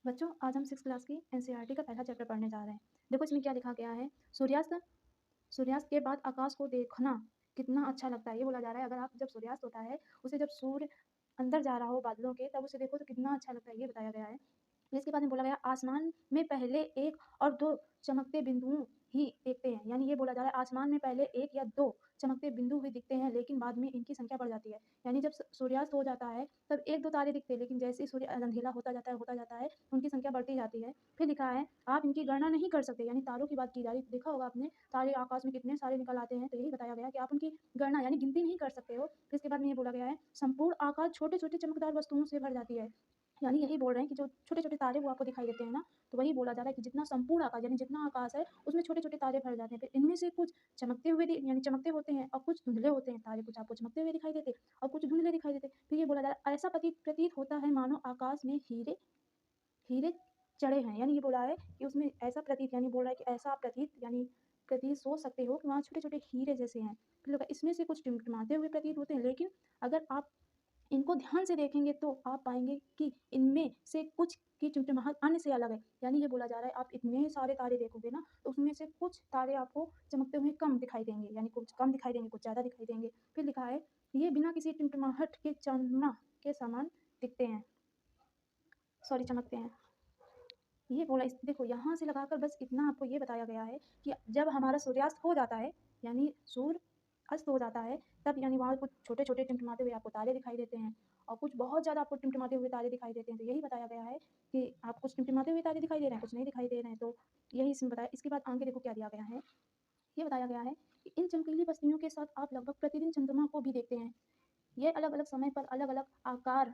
बच्चों, आज हम 6th क्लास की एनसीईआरटी का पहला चैप्टर पढ़ने जा रहे हैं। देखो इसमें क्या लिखा गया है। सूर्यास्त सूर्यास्त के बाद आकाश को देखना कितना अच्छा लगता है, ये बोला जा रहा है। अगर आप जब सूर्यास्त होता है, उसे जब सूर्य अंदर जा रहा हो बादलों के, तब उसे देखो तो कितना अच्छा लगता है, ये बताया गया है। फिर इसके बाद में बोला गया आसमान में पहले 1 और 2 चमकते बिंदुओं ही देखते हैं। यानी ये बोला जा रहा है आसमान में पहले 1 या 2 चमकते बिंदु भी दिखते हैं, लेकिन बाद में इनकी संख्या बढ़ जाती है। यानी जब सूर्यास्त हो जाता है तब 1-2 तारे दिखते हैं, लेकिन जैसे ही सूर्य अंधेरा होता जाता है, उनकी संख्या बढ़ती जाती है। फिर लिखा है आप इनकी गणना नहीं कर सकते। यानी तारों की बात की जा रही है। देखा होगा आपने तारे आकाश में कितने सारे निकल आते हैं, तो यही बताया गया कि आप उनकी गणना यानी गिनती नहीं कर सकते हो। फिर इसके बाद में ये बोला गया है संपूर्ण आकाश छोटे-छोटे चमकदार वस्तुओं से भर जाती है। यानी यही बोल रहे हैं कि जो छोटे-छोटे तारे वो आपको दिखाई देते हैं ना, तो वही बोला जा रहा है कि जितना संपूर्ण आकाश यानी जितना आकाश है, उसमें छोटे-छोटे तारे भर जाते हैं। फिर इनमें से कुछ चमकते हुए यानी चमकते होते हैं और कुछ धुंधले होते हैं। तारे कुछ आपको चमकते हुए दिखाई देते हैं और कुछ धुंधले दिखाई देते हैं। फिर ये बोला जा रहा है ऐसा प्रतीत होता है मानो आकाश में हीरे हीरे चढ़े हैं। यानी ये बोला है कि उसमें ऐसा प्रतीत यानी बोल रहा है कि ऐसा आप प्रतीत सोच सकते हो कि वहाँ छोटे-छोटे हीरे जैसे हैं। फिर लगा इसमें से कुछ टिमटिमाते हुए प्रतीत होते हैं, लेकिन अगर आप इनको ध्यान से देखेंगे तो आप पाएँगे कि इनमें से कुछ की टिमटिमाहट अन्य से अलग है। यानी ये बोला जा रहा है आप इतने सारे तारे देखोगे ना, तो उसमें से कुछ तारे आपको चमकते हुए कम दिखाई देंगे, यानी कुछ कम दिखाई देंगे, कुछ ज़्यादा दिखाई देंगे। फिर लिखा है ये बिना किसी टिमटिमाहट के चंद्रमा के समान दिखते हैं, सॉरी चमकते हैं। ये बोला इस देखो यहाँ से लगाकर बस इतना आपको ये बताया गया है कि जब हमारा सूर्यास्त हो जाता है, यानी सूर्य अस्त हो जाता है, तब यानी वहाँ कुछ छोटे-छोटे टिमटिमाते हुए आपको तारे दिखाई देते हैं और कुछ बहुत ज़्यादा आपको टिमटिमाते हुए तारे दिखाई देते हैं। तो यही बताया गया है कि आप कुछ टिमटिमाते हुए तारे दिखाई दे रहे हैं, कुछ नहीं दिखाई दे रहे हैं। तो यही इसमें बताया। इसके बाद आगे देखो क्या दिया गया है। ये बताया गया है कि इन चमकीली बस्तियों के साथ आप लगभग प्रतिदिन चंद्रमा को भी देखते हैं। ये अलग-अलग समय पर अलग-अलग आकार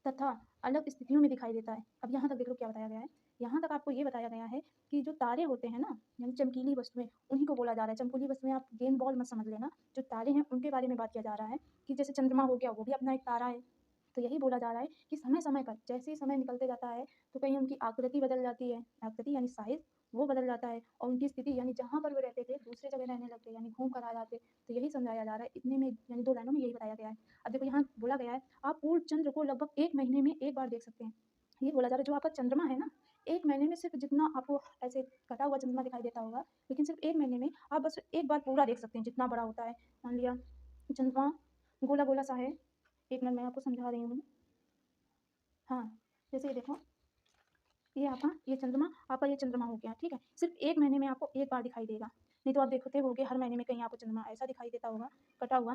तथा अलग स्थितियों में दिखाई देता है। अब यहाँ तक देख लो क्या बताया गया है। यहाँ तक आपको ये बताया गया है कि जो तारे होते हैं ना, यानी चमकीली वस्तुएँ, उन्हीं को बोला जा रहा है। चमकीली वस्तुएँ आप गेंद बॉल मत समझ लेना। जो तारे हैं, उनके बारे में बात किया जा रहा है कि जैसे चंद्रमा हो गया, वो भी अपना एक तारा है। तो यही बोला जा रहा है कि समय-समय पर जैसे ही समय निकलते जाता है, तो कहीं उनकी आकृति बदल जाती है। आकृति यानी साइज़ वो बदल जाता है और उनकी स्थिति यानी जहाँ पर वो रहते थे, दूसरी जगह रहने लगते, यानी घूम कर आ जाते। तो यही समझाया जा रहा है। इतने में यानी 2 लाइनों में यही बताया गया है। अब देखो यहाँ बोला गया है आप पूर्ण चंद्र को लगभग 1 महीने में 1 बार देख सकते हैं। ये बोला जा रहा है जो आपका चंद्रमा है ना, 1 महीने में सिर्फ़ जितना आपको ऐसे कटा हुआ चंद्रमा दिखाई देता होगा, लेकिन सिर्फ़ 1 महीने में आप बस 1 बार पूरा देख सकते हैं, जितना बड़ा होता है। मान लिया चंद्रमा गोला-गोला सा है। 1 मिनट मैं आपको समझा रही हूँ। हाँ, जैसे ये देखो, आपका ये चंद्रमा हो गया, ठीक है? सिर्फ़ 1 महीने में आपको 1 बार दिखाई देगा। नहीं तो आप देखते होगे हर महीने में कहीं आपको चंद्रमा ऐसा दिखाई देता होगा, कटा हुआ,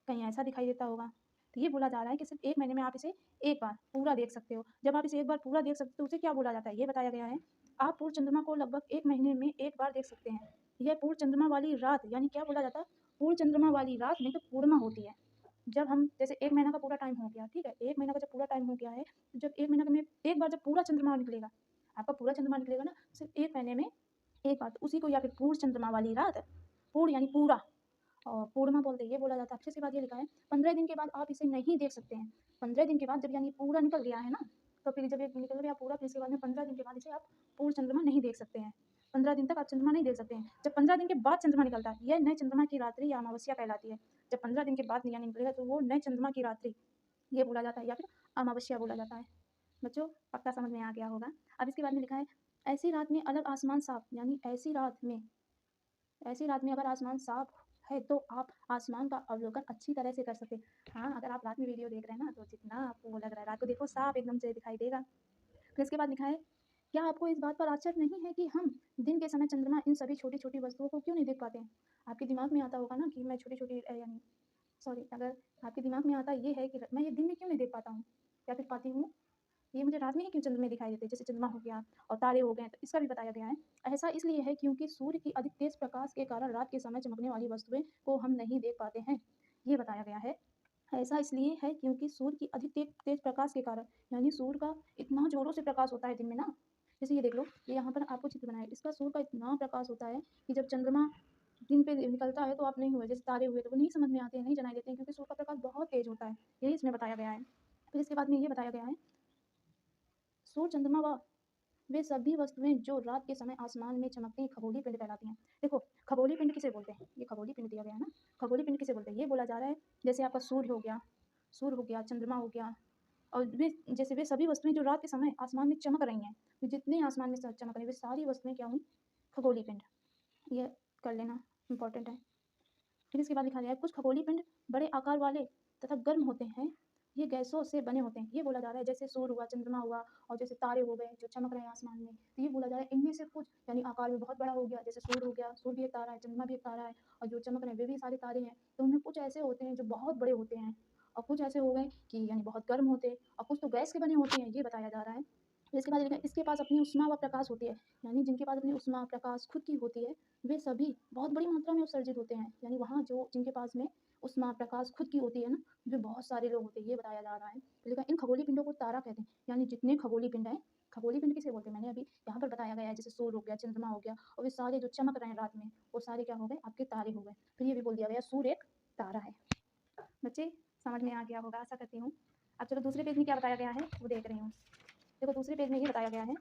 कहीं ऐसा दिखाई देता होगा। तो ये बोला जा रहा है कि सिर्फ़ 1 महीने में आप इसे 1 बार पूरा देख सकते हो। जब आप इसे 1 बार पूरा देख सकते हो, तो उसे क्या बोला जाता है, ये बताया गया है। आप पूर्ण चंद्रमा को लगभग 1 महीने में 1 बार देख सकते हैं। यह पूर्ण चंद्रमा वाली रात यानी क्या बोला जाता है, पूर्ण चंद्रमा वाली रात नहीं तो पूर्णिमा होती है। जब हम जैसे 1 महीना का पूरा टाइम हो गया, ठीक है? 1 महीना का जब पूरा टाइम हो गया है, तो जब 1 महीना में 1 बार जब पूरा चंद्रमा निकलेगा, आपका पूरा चंद्रमा निकलेगा ना, सिर्फ़ 1 महीने में 1 बार, तो उसी को या फिर पूर्ण चंद्रमा वाली रात, पूर्ण यानी पूरा और पूर्णिमा बोलते हैं, ये बोला जाता है। फिर इसके बाद ये लिखा है 15 दिन के बाद आप इसे नहीं देख सकते हैं। 15 दिन के बाद जब यानी पूरा निकल गया है ना, तो फिर जब ये निकल गया पूरा, फिर इसके बाद में 15 दिन के बाद इसे आप पूर्ण चंद्रमा नहीं देख सकते हैं। 15 दिन तक आप चंद्रमा नहीं देख सकते हैं। जब 15 दिन के बाद चंद्रमा निकलता है, यह नए चंद्रमा की रात्रि या अमावस्या कहलाती है। जब 15 दिन के बाद यानी निकलेगा तो वो नए चंद्रमा की रात्रि ये बोला जाता है या फिर अमावस्या बोला जाता है। बच्चों, पक्का समझ में आ गया होगा। अब इसके बाद में लिखा है ऐसी रात में अलग आसमान साफ यानी ऐसी रात में अगर आसमान साफ है तो आप आसमान का अवलोकन अच्छी तरह से कर सकते हैं। हाँ, अगर आप रात में वीडियो देख रहे हैं ना, तो जितना आपको वो लग रहा है रात को देखो साफ एकदम से दिखाई देगा। फिर इसके बाद लिखा है क्या आपको इस बात पर आश्चर्य नहीं है कि हम दिन के समय चंद्रमा इन सभी छोटी-छोटी वस्तुओं को क्यों नहीं देख पाते हैं? आपके दिमाग में आता होगा ना कि मैं छोटी-छोटी यानी सॉरी, अगर आपके दिमाग में आता ये है कि मैं ये दिन में क्यों नहीं देख पाता हूँ या फिर पाती हूँ? ये मुझे रात में ही क्यों चंद्रमा दिखाई देते हैं? जैसे चंद्रमा हो गया और तारे हो गए, तो इसका भी बताया गया है। ऐसा इसलिए है क्योंकि सूर्य की अधिक तेज प्रकाश के कारण रात के समय चमकने वाली वस्तुएँ को हम नहीं देख पाते हैं। ये बताया गया है। ऐसा इसलिए है क्योंकि सूर्य की अधिक तेज प्रकाश के कारण यानी सूर्य का इतना ज़ोरों से प्रकाश होता है दिन में ना, जैसे ये देख लो, ये यहाँ पर आपको चित्र बनाया है। इसका सूर्य का इतना प्रकाश होता है कि जब चंद्रमा दिन पे निकलता है तो आप नहीं हुए, जैसे तारे हुए तो वो नहीं समझ में आते हैं, नहीं जनाई देते हैं क्योंकि सूर्य का प्रकाश बहुत तेज़ होता है। यही इसमें बताया गया है। फिर इसके बाद में ये बताया गया है सूर्य, चंद्रमा व वे सभी वस्तुएँ जो रात के समय आसमान में चमकती हैं, खगोलीय पिंड कहलाती हैं। देखो, खगोलीय पिंड किसे बोलते हैं? ये खगोलीय पिंड दिया गया है ना, खगोलीय पिंड किसे बोलते हैं? ये बोला जा रहा है जैसे आपका सूर्य हो गया, चंद्रमा हो गया, और वे सभी वस्तुएँ जो रात के समय आसमान में चमक रही हैं, तो जितने आसमान में स चमक रही हैं, वे सारी वस्तुएँ क्या हुईं? खगोलीय पिंड। ये कर लेना, इम्पोर्टेंट है। फिर इसके बाद लिखा गया है, कुछ खगोलीय पिंड बड़े आकार वाले तथा गर्म होते हैं। ये गैसों से बने होते हैं। ये बोला जा रहा है जैसे सूर्य हुआ, चंद्रमा हुआ और जैसे तारे हो गए जो चमक रहे हैं आसमान में। तो ये बोला जा रहा है इनमें से कुछ यानी आकार में बहुत बड़ा हो गया, जैसे सूर्य हो गया, सूर्य भी एक तारा है, चंद्रमा भी एक तारा है और जो चमक रहे हैं वे भी सारे तारे हैं। तो उनमें कुछ ऐसे होते हैं जो बहुत बड़े होते हैं और कुछ ऐसे हो गए कि यानी बहुत गर्म होते हैं और कुछ तो गैस के बने होते हैं, ये बताया जा रहा है। फिर इसके बाद लिखा है, इसके पास अपनी ऊष्मा व प्रकाश होती है। यानी जिनके पास अपनी ऊष्मा, प्रकाश खुद की होती है, वे सभी बहुत बड़ी मात्रा में उत्सर्जित होते हैं। यानी वहाँ जो जिनके पास में ऊष्मा, प्रकाश खुद की होती है ना, वे बहुत सारे लोग होते हैं, ये बताया जा रहा है। तो लिखा है, इन खगोलीय पिंडों को तारा कहते हैं। यानी जितने खगोलीय पिंड हैं, खगोलीय पिंड किसे बोलते हैं मैंने अभी यहाँ पर बताया गया है, जैसे सूर्य हो गया, चंद्रमा हो गया और वे सारे जो चमक रहे हैं रात में, वो सारे क्या हो गए? आपके तारे हो गए। फिर ये भी बोल दिया गया सूर्य एक तारा है। बच्चे समझ में आ गया होगा, आशा करती हूँ। अब चलो दूसरे पेज में क्या बताया गया है वो देख रही हूँ। देखो दूसरे पेज में ये बताया गया है,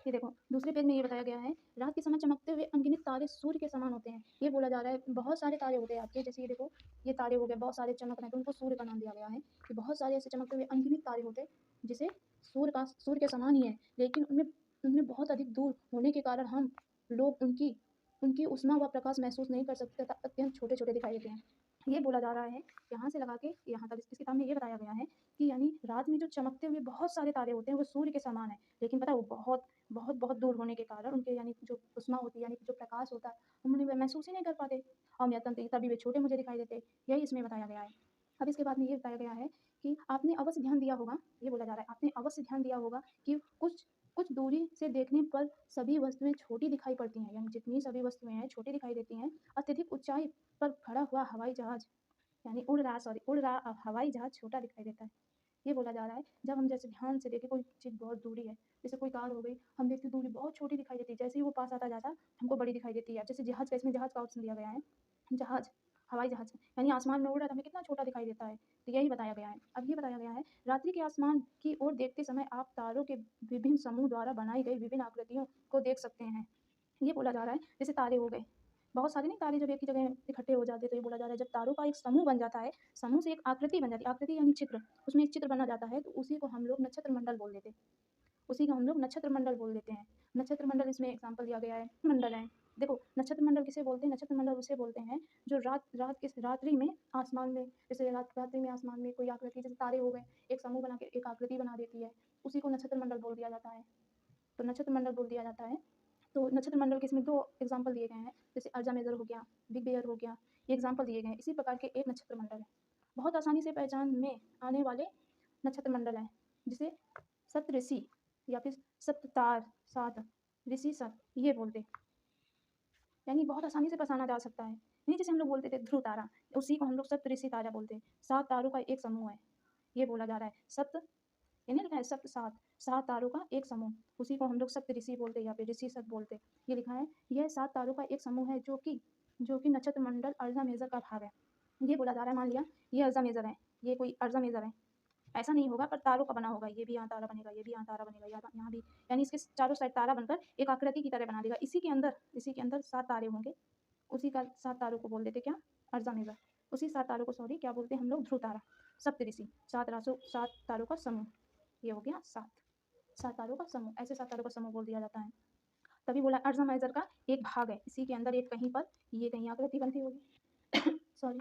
ये देखो दूसरे पेज में ये बताया गया है, रात के समय चमकते हुए अनगिनत तारे सूर्य के समान होते हैं। ये बोला जा रहा है बहुत सारे तारे होते हैं आपके, जैसे ये देखो ये तारे हो गए, बहुत सारे चमक रहे हैं, तो उनको सूर्य का नाम दिया गया है कि बहुत सारे ऐसे चमकते हुए अनगिनत तारे होते हैं जिसे सूर्य के समान ही है, लेकिन उनमें उनमें बहुत अधिक दूर होने के कारण हम लोग उनकी उनकी ऊष्मा व प्रकाश महसूस नहीं कर सकते तथा अत्यंत छोटे छोटे दिखाई देते हैं। ये बोला जा रहा है यहाँ से लगा के यहाँ तक इस किताब में ये बताया गया है कि यानी रात में जो चमकते हुए बहुत सारे तारे होते हैं वो सूर्य के समान है, लेकिन पता है वो बहुत बहुत बहुत दूर होने के कारण उनके यानी जो ऊष्मा होती है, यानी कि जो प्रकाश होता है, हम उन्हें महसूस ही नहीं कर पाते और तभी वे छोटे मुझे दिखाई देते। यही इसमें बताया गया है। अब इसके बाद में ये बताया गया है कि आपने अवश्य ध्यान दिया होगा, ये बोला जा रहा है आपने अवश्य ध्यान दिया होगा कि कुछ कुछ दूरी से देखने पर सभी वस्तुएं छोटी दिखाई पड़ती हैं, यानी जितनी सभी वस्तुएं हैं छोटी दिखाई देती हैं। अत्यधिक ऊंचाई पर खड़ा हुआ हवाई जहाज यानी उड़ रहा हवाई जहाज छोटा दिखाई देता है। ये बोला जा रहा है जब हम जैसे ध्यान से देखें कोई चीज़ बहुत दूरी है, जैसे कोई कार हो गई, हम देखते दूरी बहुत छोटी दिखाई देती है, जैसे ही वो पास आता जाता हमको बड़ी दिखाई देती है। जैसे जहाज़ का इसमें जहाज़ का ऑप्शन दिया गया है, जहाज़ हवाई जहाज़ यानी आसमान में उड़ रहा है तो हमें कितना छोटा दिखाई देता है, तो यही बताया गया है। अब ये बताया गया है रात्रि के आसमान की ओर देखते समय आप तारों के विभिन्न समूह द्वारा बनाई गई विभिन्न आकृतियों को देख सकते हैं। ये बोला जा रहा है जैसे तारे हो गए, बहुत सारे नहीं तारे जब एक ही जगह इकट्ठे हो जाते हैं, तो ये बोला जा रहा है जब तारों का एक समूह बन जाता है, समूह से एक आकृति बन जाती है, आकृति यानी चित्र, उसमें एक चित्र बना जाता है, तो उसी को हम लोग नक्षत्र मंडल बोल देते हैं। उसी को हम लोग नक्षत्र मंडल बोल देते हैं। नक्षत्र मंडल इसमें एग्जाम्पल दिया गया है, मंडल है। देखो नक्षत्र मंडल किसे बोलते हैं? नक्षत्र मंडल उसे बोलते हैं जो रात्रि में आसमान में, जैसे रात्रि में आसमान में कोई आकृति, जैसे तारे हो गए, एक समूह बना के एक आकृति बना देती है, उसी को नक्षत्र मंडल बोल दिया जाता है। तो नक्षत्र मंडल बोल दिया जाता है। तो नक्षत्र मंडल के इसमें 2 एग्जाम्पल दिए गए हैं, जैसे अर्जा मेजर हो गया, बिग बेयर हो गया, ये एग्जाम्पल दिए गए हैं। इसी प्रकार के एक नक्षत्र मंडल है। बहुत आसानी से पहचान में आने वाले नक्षत्र मंडल हैं, जिसे सप्तऋषि या फिर सप्ततार, सात ऋषि सत ये बोलते हैं। यानी बहुत आसानी से पहचाना जा सकता है। नहीं जैसे हम लोग बोलते थे ध्रुव तारा, उसी को हम लोग सप्तऋषि तारा बोलते हैं। 7 तारों का एक समूह है। ये बोला जा रहा है सप्त, ये नहीं लिखा है सप्त सात, 7 तारों का एक समूह, उसी को हम लोग सप्तऋषि बोलते हैं या फिर ऋषि सत बोलते हैं। ये लिखा है यह 7 तारों का एक समूह है जो कि नक्षत्र मंडल अर्जा मेजर का भाग है। ये बोला जा रहा है मान लिया ये अर्जा मेजर है, ये कोई अर्जा मेजर है, ऐसा नहीं होगा पर तारों का बना होगा, ये भी यहाँ तारा बनेगा, ये भी यहाँ तारा बनेगा, यहाँ भी, यानी इसके चारों साइड तारा बनकर एक आकृति की तरह बना देगा। इसी के अंदर 7 तारे होंगे, उसी का 7 तारों को बोल देते क्या? अर्जा मेजर। उसी 7 तारों को सॉरी क्या बोलते हैं हम लोग? ध्रुव तारा। सप्तऋषि 7 तारों का समूह, ये हो गया 7 तारों का समूह, ऐसे 7 तारों का समूह बोल दिया जाता है। तभी बोला अर्जा मेजर का एक भाग है, इसी के अंदर एक कहीं पर ये कहीं आकृति बनती होगी सॉरी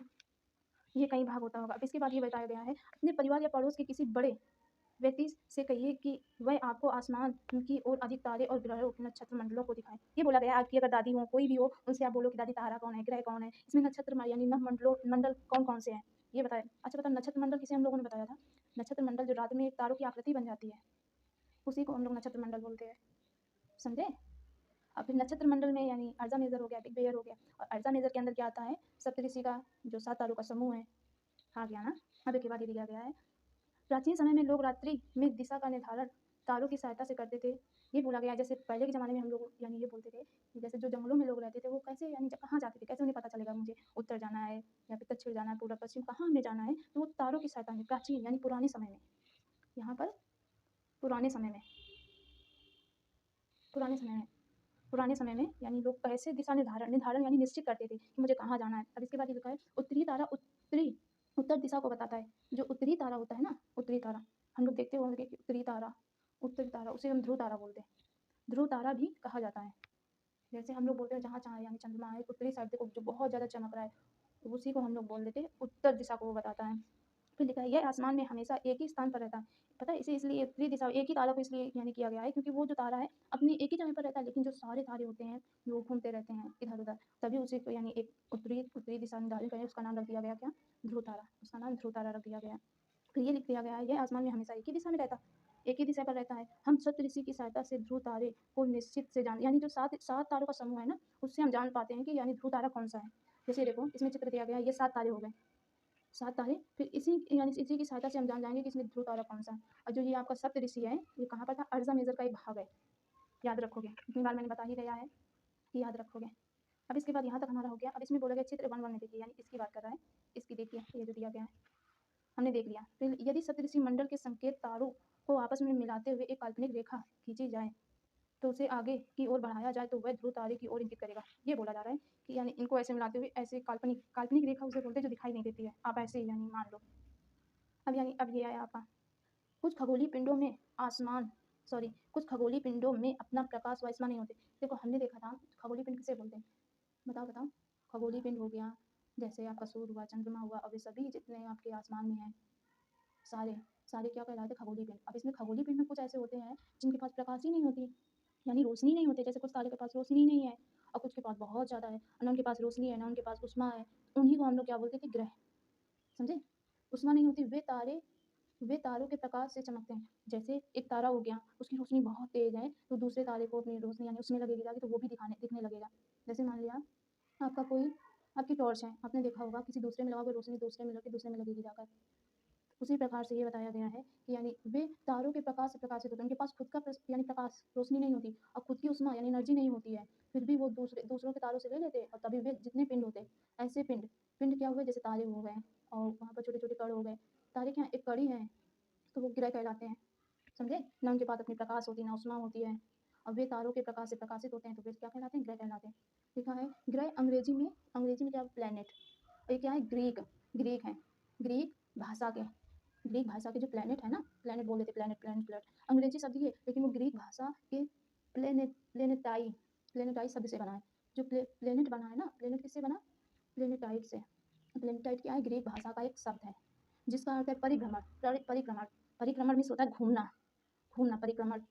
ये कहीं भाग होता होगा। अब इसके बाद ये बताया गया है अपने परिवार या पड़ोस के किसी बड़े व्यक्ति से कहिए कि वह आपको आसमान की ओर अधिक तारे और ग्रहों नक्षत्र मंडलों को दिखाए। ये बोला गया आपकी अगर दादी हो कोई भी हो उनसे आप बोलो कि दादी तारा कौन है, ग्रह कौन है, इसमें नक्षत्र यानी नव मंडल कौन कौन से हैं ये बताए। अच्छा बता नक्षत्र मंडल किसे हम लोगों ने बताया था? नक्षत्र मंडल जो रात में एक तारों की आकृति बन जाती है उसी को हम लोग नक्षत्र मंडल बोलते हैं, समझे? अब फिर नक्षत्र मंडल में यानी अर्जा मेजर हो गया, बिग बेयर हो गया, और अर्जा मेजर के अंदर क्या आता है? सप्तऋषि का जो 7 तारों का समूह है, आ गया ना। अब एक बाद ये दिया गया है प्राचीन समय में लोग रात्रि में दिशा का निर्धारण तारों की सहायता से करते थे। ये बोला गया जैसे पहले के ज़माने में हम लोग यानी ये बोलते थे कि जैसे जो जंगलों में लोग रहते थे वो कैसे यानी कहाँ जाते थे, कैसे उन्हें पता चलेगा मुझे उत्तर जाना है या फिर दक्षिण जाना है, पूर्व पश्चिम कहाँ हमें जाना है, तो वो तारों की सहायता में प्राचीन यानी पुराने समय में, यहाँ पर पुराने समय में पुराने समय में पुराने समय में यानी लोग कैसे दिशा निर्धारण निर्धारण यानी निश्चित करते थे कि मुझे कहाँ जाना है। अब इसके बाद ये लिखा है उत्तरी उत्तर दिशा को बताता है। जो उत्तरी तारा होता है ना, उत्तरी तारा, हम लोग देखते होंगे कि उत्तरी तारा उसे हम ध्रुव तारा बोलते हैं। ध्रुव तारा भी कहा जाता है। जैसे हम लोग बोलते हैं जहाँ-जहाँ यानी चंद्रमा है उत्तरी साइड देखो जो बहुत ज़्यादा चमक रहा है, तो उसी को हम लोग बोल देते हैं उत्तर दिशा को वो बताता है। फिर लिखा है यह आसमान में हमेशा एक ही स्थान पर रहता है। पता है इसे इसलिए उत्तरी दिशा एक ही तारा को इसलिए यानी किया गया है क्योंकि वो जो तारा है अपनी एक ही जगह पर रहता है, लेकिन जो सारे तारे होते हैं वो घूमते रहते हैं इधर-उधर। तभी उसी को यानी एक उत्तरी उत्तरी दिशा निर्धारित करें उसका नाम रख दिया गया क्या? ध्रुव तारा। उसका नाम ध्रुव तारा रख दिया गया है। फिर ये लिख दिया गया है यह आसमान में हमेशा एक ही दिशा में रहता है, एक ही दिशा पर रहता है। हम सप्तऋषि की सहायता से ध्रुव तारे को निश्चित से जान यानी जो 7 तारों का समूह है ना, उससे हम जान पाते हैं कि यानी ध्रुव तारा कौन-सा है। जैसे देखो इसमें चित्र दिया गया है ये 7 तारे हो गए, 7 तारे फिर इसी की सहायता से हम जान जाएँगे कि इसमें ध्रुव तारा कौन-सा है। और जो ये आपका सप्तऋषि है, ये कहाँ पर था? अर्ज़ा मेजर का एक भाग है, याद रखोगे। इतनी बार मैंने बता ही दिया है कि याद रखोगे। अब इसके बाद यहाँ तक हमारा हो गया। अब इसमें बोला गया चित्र 1 में देखिए यानी इसकी बात कर रहा है। इसकी देखिए ये जो दिया गया है, हमने देख लिया। फिर यदि सप्तऋषि मंडल के संकेत तारों को आपस में मिलाते हुए एक काल्पनिक रेखा खींची जाए, तो उसे आगे की ओर बढ़ाया जाए तो वह ध्रुव तारे की ओर इंगित करेगा। ये बोला जा रहा है कि यानी इनको ऐसे मिलाते हुए ऐसे काल्पनिक रेखा उसे बोलते हैं जो दिखाई नहीं देती है। आप ऐसे ही यानी मान लो। अब ये आया आपका कुछ खगोलीय पिंडों में कुछ खगोलीय पिंडों में अपना प्रकाश व आसमान नहीं होते। देखो हमने देखा था खगोलीय पिंड किसे बोलते हैं? बताओ? खगोलीय पिंड हो गया, जैसे आपका सूर्य हुआ, चंद्रमा हुआ और ये सभी जितने आपके आसमान में हैं, सारे सारे क्या कहलाते हैं? खगोलीय पिंड। अब इसमें खगोलीय पिंड में कुछ ऐसे होते हैं जिनके पास प्रकाश ही नहीं होती, यानी रोशनी नहीं होती। जैसे कुछ तारे के पास रोशनी नहीं है और कुछ के पास बहुत ज़्यादा है, ना उनके पास रोशनी है, ना उनके पास ऊष्मा है। उन्हीं को हम लोग क्या बोलते थे? ग्रह। समझे? ऊष्मा नहीं होती, वे तारों के प्रकाश से चमकते हैं। जैसे एक तारा हो गया, उसकी रोशनी बहुत तेज़ है, तो दूसरे तारे को अपनी रोशनी यानी उसमें लगेगी जाके तो वो भी दिखने लगेगा। जैसे मान लिया आपका कोई आपकी टॉर्च है, आपने देखा होगा किसी दूसरे में लगाओगे रोशनी दूसरे में लगेगी जाकर। उसी प्रकार से ये बताया गया है कि यानी वे तारों के प्रकाश से प्रकाशित होते हैं। उनके पास खुद का यानी प्रकाश, रोशनी नहीं होती और खुद की ऊष्मा यानी एनर्जी नहीं होती है। फिर भी वो दूसरों के तारों से ले लेते और तभी वे जितने पिंड होते, ऐसे पिंड क्या हुए? जैसे तारे हो गए और वहाँ पर छोटे-छोटे कण हो गए। तारे क्या एक कड़ी हैं, तो वो ग्रह कहलाते हैं। समझे? ना उनके पास अपनी प्रकाश होती, ना ऊष्मा होती है और वे तारों के प्रकाश से प्रकाशित होते हैं, तो वे क्या कहलाते हैं? ग्रह कहलाते हैं। लिखा है ग्रह अंग्रेजी में क्या? प्लैनेट। ये क्या है? ग्रीक है। ग्रीक भाषा के ग्रीक भाषा के जो प्लैनेट है ना, प्लैनेट बोल देते प्लैनेट अंग्रेजी शब्द ही है, लेकिन वो ग्रीक भाषा के प्लेनेटाई शब्द से बना है। जो प्लेनेट बना है ना, प्लेनेट किससे बना? प्लेनेटाइड से। प्लेनेटाइड क्या है? ग्रीक भाषा का एक शब्द है जिसका अर्थ है परिभ्रमण। परिभ्रमण मीन्स होता है घूमना परिभ्रमण,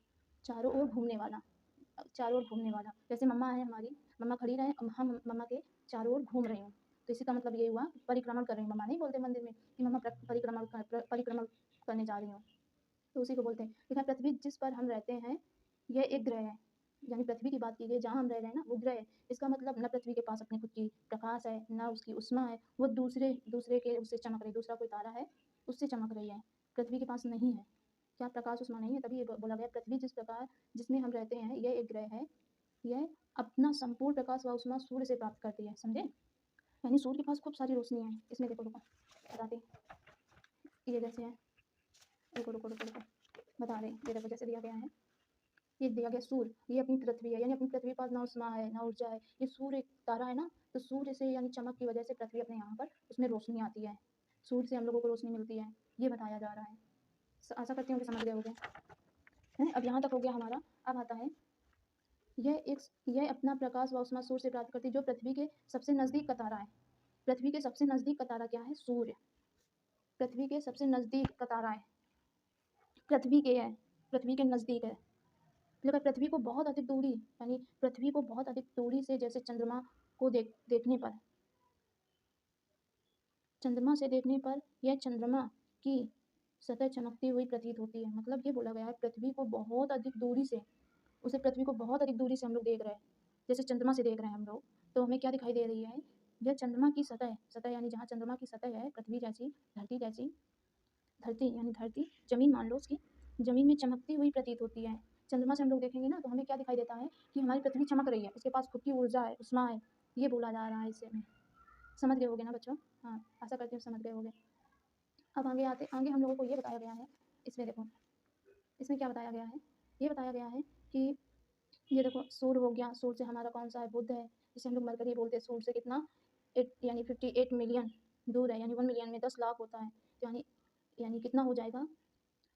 चारों ओर घूमने वाला। जैसे मम्मा है हमारी, मम्मा खड़ी रहे, हम मम्मा के चारों ओर घूम रही हूँ, तो इसी का मतलब ये हुआ परिक्रमण कर रही हूँ। मम्मा नहीं बोलते मंदिर में कि मम्मा परिक्रमण करने जा रही हूँ, तो उसी को बोलते हैं। देखा पृथ्वी जिस पर हम रहते हैं यह एक ग्रह है, यानी पृथ्वी की बात की गई जहाँ हम रह रहे हैं ना वो ग्रह है। इसका मतलब न पृथ्वी के पास अपनी खुद की प्रकाश है, ना उसकी ऊष्मा है, वो दूसरे के उससे चमक रही, दूसरा कोई तारा है उससे चमक रही है, पृथ्वी के पास नहीं है। क्या प्रकाश ऊष्मा नहीं है? तभी ये बोला गया पृथ्वी जिसमें हम रहते हैं यह एक ग्रह है। यह अपना संपूर्ण प्रकाश व ऊष्मा सूर्य से प्राप्त करती है। समझे? यानी सूर्य के पास खूब सारी रोशनी है। इसमें देखो बताते ये जैसे है, रुको बता रहे ये देखो जैसे दिया गया है, ये दिया गया सूर्य, ये अपनी पृथ्वी है, यानी अपनी पृथ्वी के पास ना ऊष्मा है ना ऊर्जा है। ये सूर्य एक तारा है ना, तो सूर्य से यानी चमक की वजह से पृथ्वी अपने यहाँ पर उसमें रोशनी आती है, सूर्य से हम लोगों को रोशनी मिलती है, ये बताया जा रहा है। आशा करती हूँ कि समझ गए होगे हैं। अब यहाँ तक हो गया हमारा। अब आता है यह अपना प्रकाश व ऊष्मा सूर्य से प्राप्त करती है, जो पृथ्वी के सबसे नज़दीक का तारा है। पृथ्वी के सबसे नज़दीक का तारा क्या है? सूर्य। पृथ्वी के सबसे नज़दीक का तारा है, पृथ्वी के नज़दीक है। लेकिन पृथ्वी को बहुत अधिक दूरी यानी पृथ्वी को बहुत अधिक दूरी से जैसे चंद्रमा को चंद्रमा से देखने पर यह चंद्रमा की सतह चमकती हुई प्रतीत होती है। मतलब ये बोला गया है पृथ्वी को बहुत अधिक दूरी से हम लोग देख रहे हैं, जैसे चंद्रमा से देख रहे हैं हम लोग, तो हमें क्या दिखाई दे रही है? यह चंद्रमा की सतह यानी जहाँ चंद्रमा की सतह है पृथ्वी जैसी, धरती जमीन मान लो उसकी, जमीन में चमकती हुई प्रतीत होती है। चंद्रमा से हम लोग देखेंगे ना तो हमें क्या दिखाई देता है कि हमारी पृथ्वी चमक रही है, उसके पास खुद की ऊर्जा है, ऊष्मा है, ये बोला जा रहा है इससे हमें। समझ गए होगे ना बच्चों? हाँ, आशा करती हूँ समझ गए होगे। अब आगे हम लोगों को ये बताया गया है, इसमें देखो इसमें क्या बताया गया है? ये बताया गया है कि ये देखो सूर्य हो गया, सूर्य से हमारा कौन सा है? बुध है, जिसे हम लोग मरकरी बोलते हैं। सूर्य से कितना 8 यानी 58 मिलियन दूर है, यानी 1 मिलियन में 10 लाख होता है, तो यानी कितना हो जाएगा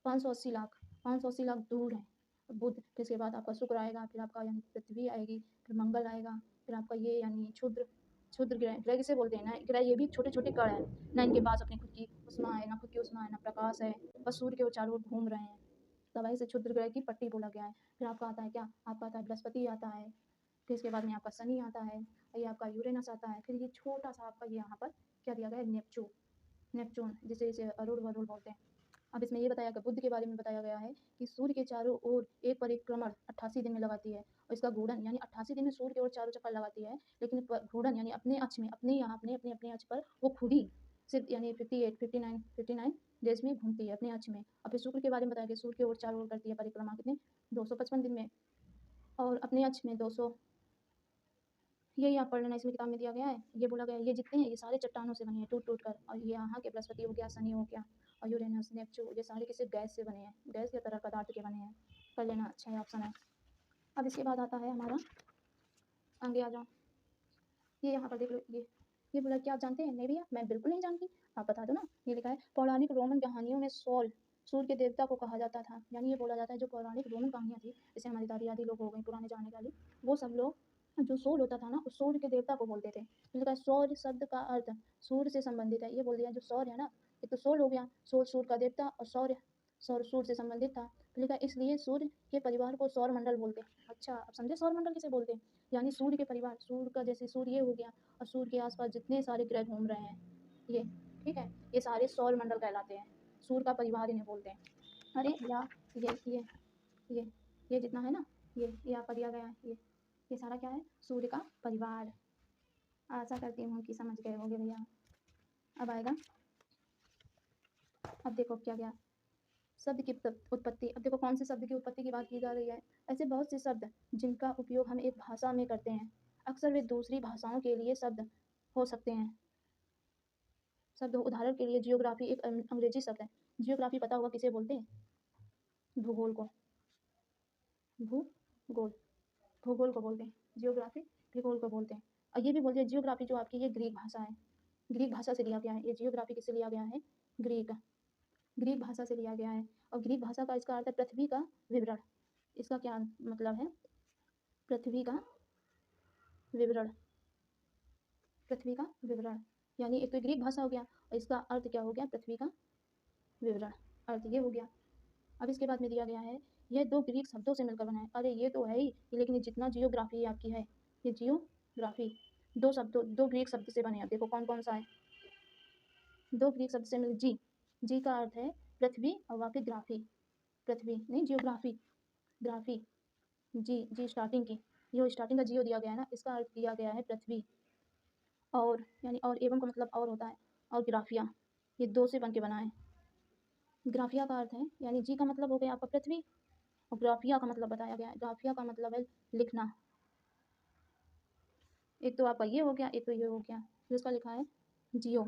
580 लाख, 580 लाख दूर है बुध। फिर इसके बाद आपका शुक्र आएगा, फिर आपका यानी पृथ्वी आएगी, फिर मंगल आएगा, फिर आपका ये यानी क्षुद्र क्षुद्र ग्रह, ग्रह किसे बोलते हैं ना, ग्रह ये भी छोटे-छोटे कण हैं, ना इनके पास अपनी खुद की ऊष्मा है, ना खुद की ऊष्मा है, ना प्रकाश है, बस सूर्य के चारों ओर घूम रहे हैं। तब से क्षुद्र ग्रह की पट्टी बोला गया है। फिर आपका आता है क्या, आपका आता है बृहस्पति आता है, फिर इसके बाद में आपका शनि आता है, ये आपका यूरेनस आता है, फिर ये छोटा-सा आपका ये यहाँ पर क्या दिया गया है, नेपच्यून, नेपच्यून जिसे इसे अरुण-वरुण बोलते हैं। अब इसमें ये बताया गया, बुध के बारे में बताया गया है कि सूर्य के चारों ओर एक परिक्रमण 88 दिन में लगाती है, और इसका घूर्णन यानी 88 दिन में सूर्य की ओर चारों चक्कर लगाती है, लेकिन घूर्णन यानी अपने अक्ष में, अपने यहाँ अपने अपने अपने अक्ष पर वो खुद ही सिर्फ यानी 58 59 डेज में घूमती है अपने अक्ष में। और फिर शुक्र के बारे में बताया गया, सूर्य की ओर चारों ओर करती है परिक्रमा कितने 255 दिन में, और अपने अक्ष में 200, यही आप पढ़ लेना, इसमें किताब में दिया गया है। ये बोला गया है ये जितने हैं ये सारे चट्टानों से बने हैं टूट टूट कर, और ये यहाँ के बृहस्पति हो गया, शनि हो गया, और यूरेनस नेपच्यून ये सारे किसी गैस से बने हैं, गैस के तरह पदार्थ के बने हैं। कर लेना, अच्छा है ऑप्शन है। अब इसके बाद आता है हमारा, आगे आ जाओ, ये यहाँ पर देख लो, ये बोला कि आप जानते हैं, नहीं भैया मैं बिल्कुल नहीं जानती, आप बता दो ना। ये लिखा है पौराणिक रोमन कहानियों में सौल सूर्य के देवता को कहा जाता था, यानी ये बोला जाता है जो पौराणिक रोमन कहानियाँ थी, जैसे हमारी दादी दादी लोग हो गई पुराने जमाने वाली, वो सब लोग जो सूर्य होता था ना उस सूर्य के देवता को बोलते थे। तो लिखा है सौर शब्द का अर्थ सूर्य से संबंधित है, ये बोल दिया जो सौर है ना, एक तो सोल हो गया, सोल सूर्य का देवता, और सौर्य सौर सूर्य से संबंधित था। तो लिखा है इसलिए सूर्य के परिवार को सौर मंडल बोलते हैं। अच्छा अब समझे सौर मंडल किसे बोलते हैं, यानी सूर्य के परिवार, सूर्य का जैसे सूर्य ये हो गया, और सूर्य के आसपास जितने सारे ग्रह घूम रहे हैं ये, ठीक है, ये सारे सौर मंडल कहलाते हैं, सूर्य का परिवार इन्हें बोलते हैं। अरे या ये ये जितना है ना, ये आपका दिया गया है, ये सारा क्या है, सूर्य का परिवार। आशा करती हूँ कि समझ गए होगे भैया। अब आएगा, अब देखो क्या क्या शब्द की उत्पत्ति। अब देखो कौन से शब्द की उत्पत्ति की बात की जा रही है। ऐसे बहुत से शब्द जिनका उपयोग हम एक भाषा में करते हैं, अक्सर वे दूसरी भाषाओं के लिए शब्द हो सकते हैं। शब्द उदाहरण के लिए जियोग्राफी एक अंग्रेजी शब्द है। जियोग्राफी पता होगा किसे बोलते हैं, भूगोल को, भूगोल, भूगोल को बोलते हैं जियोग्राफी, भूगोल को बोलते हैं। और ये भी बोलते हैं जियोग्राफी जो आपकी ये ग्रीक भाषा है, ग्रीक भाषा से लिया गया है, ये जियोग्राफी किससे लिया गया है, ग्रीक, ग्रीक भाषा से लिया गया है। और ग्रीक भाषा का इसका अर्थ है पृथ्वी का विवरण। इसका क्या मतलब है, पृथ्वी का विवरण, पृथ्वी का विवरण, यानी एक तो ग्रीक भाषा हो गया, और इसका अर्थ क्या हो गया, पृथ्वी का विवरण, अर्थ ये हो गया। अब इसके बाद में दिया गया है यह दो ग्रीक शब्दों से मिलकर बना है। अरे ये तो है ही, लेकिन ये जितना जियोग्राफी आपकी है, ये जियोग्राफी दो शब्दों, दो ग्रीक शब्द से बने हैं। देखो कौन कौन सा है, दो ग्रीक शब्द से मिल, जी का अर्थ है पृथ्वी, और वापस ग्राफी, पृथ्वी नहीं जियोग्राफी, ग्राफी, जी स्टार्टिंग की, ये स्टार्टिंग का जियो दिया गया है ना, इसका अर्थ दिया गया है पृथ्वी, और यानी और एवं का मतलब और होता है, और ग्राफिया, ये दो से बन के बना है। ग्राफिया का अर्थ है, यानी जी का मतलब हो गया आपका पृथ्वी, और ग्राफिया का मतलब बताया गया है, ग्राफिया का मतलब है लिखना। एक तो आपका ये हो गया, एक तो ये हो गया, जिसका लिखा है जियो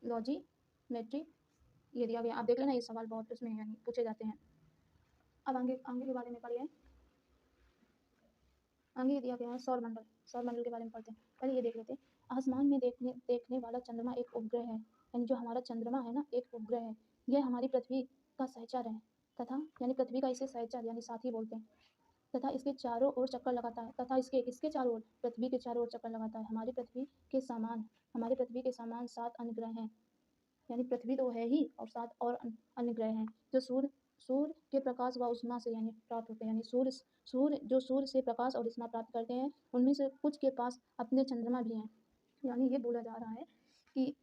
लॉजी मेट्री, ये दिया गया। आप देख लेना ये सवाल बहुत उसमें यानी पूछे जाते हैं। अब आगे आगे के बारे में पढ़िए, आगे दिया गया है सौर मंडल, सौर मंडल के बारे में पढ़ते हैं। पहले ये देख लेते हैं, आसमान में देखने वाला चंद्रमा एक उपग्रह है, यानी जो हमारा चंद्रमा है ना एक उपग्रह है, यह हमारी पृथ्वी का सहचर है, तथा यानी पृथ्वी का इसे सहचर यानी साथी बोलते हैं, तथा इसके चारों ओर चक्कर लगाता है, तथा इसके चारों ओर, पृथ्वी के चारों ओर चक्कर लगाता है। हमारी पृथ्वी के समान, हमारी पृथ्वी के समान 7 अन्य ग्रह हैं, यानी पृथ्वी तो है ही, और 7 और अन्य ग्रह हैं जो सूर्य सूर्य के प्रकाश व उष्मा से यानी प्राप्त होते हैं, यानी सूर्य से प्रकाश और उष्मा प्राप्त करते हैं, उनमें से कुछ के पास अपने चंद्रमा भी हैं। यानी ये बोला जा रहा है कि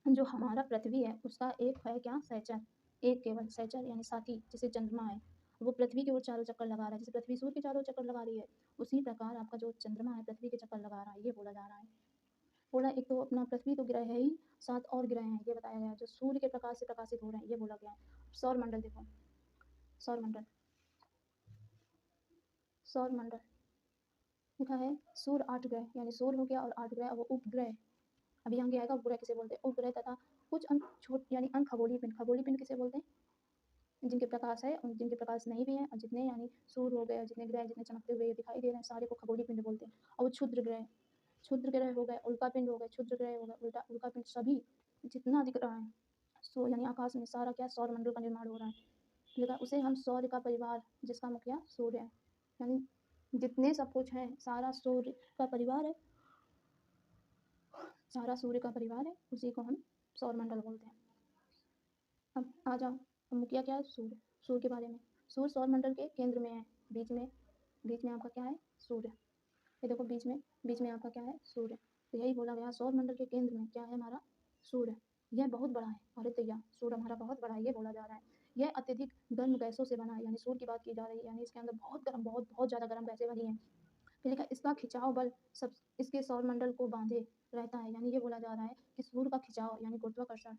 जो हमारा पृथ्वी है उसका एक है क्या, सहचर, एक केवल सहचर यानी साथी जिसे चंद्रमा है, वो पृथ्वी के ओर चारों चक्कर लगा रहा है, जैसे पृथ्वी सूर्य के चारों चक्कर लगा रही है, उसी प्रकार आपका जो चंद्रमा है पृथ्वी के चक्कर लगा रहा है, ये बोला जा रहा है। बोला एक तो अपना पृथ्वी तो ग्रह है ही, 7 और ग्रह हैं, ये बताया गया है जो सूर्य के प्रकाश से प्रकाशित हो रहे हैं, ये बोला गया है। सौर मंडल देखो, सौर मंडल, सौर मंडल लिखा है सूर्य 8 ग्रह, यानी सूर्य हो गया और 8 ग्रह, वो उपग्रह, अभी आगे आएगा उपग्रह किसे बोलते हैं, उपग्रह तथा कुछ अंक छोट यानी अंक खगोलीय पिंड, खगोलीय पिंड किसे बोलते हैं, जिनके प्रकाश है और जिनके प्रकाश नहीं भी है, और जितने यानी सूर्य हो गए, जितने ग्रह जितने चमकते हुए दिखाई दे रहे हैं सारे को खगोलीय पिंड बोलते हैं। और वो क्षुद्र ग्रह, क्षुद्र ग्रह हो गए, उल्कापिंड हो गए, क्षुद्र ग्रह हो गए, उल्कापिंड सभी जितना दिख रहा है सो यानी आकाश में सारा क्या सौरमंडल का निर्माण हो रहा है। ठीक है, उसे हम सौर्य का परिवार जिसका मुखिया सूर्य है, यानी जितने सब कुछ है सारा सूर्य का परिवार है, सारा सूर्य का परिवार है, उसी को हम सौरमंडल बोलते हैं। अब आ जाओ, अब मुखिया क्या है सूर्य, सूर्य के बारे में। सूर्य सौरमंडल के केंद्र में है, बीच में आपका क्या है सूर्य। ये देखो बीच में आपका क्या है सूर्य। तो यही बोला गया सौरमंडल के केंद्र में क्या है हमारा सूर्य। यह बहुत बड़ा है, अरे दैया सूर्य हमारा बहुत बड़ा है, ये बोला जा रहा है। यह अत्यधिक गर्म गैसों से बना है, यानी सूर्य की बात की जा रही है, यानी इसके अंदर बहुत गर्म बहुत ज़्यादा गर्म गैसें भरी हैं। फिर लिखा इसका खिंचाव बल सब इसके सौरमंडल को बांधे रहता है, यानी ये बोला जा रहा है कि सूर्य का खिंचाव यानी गुरुत्वाकर्षण।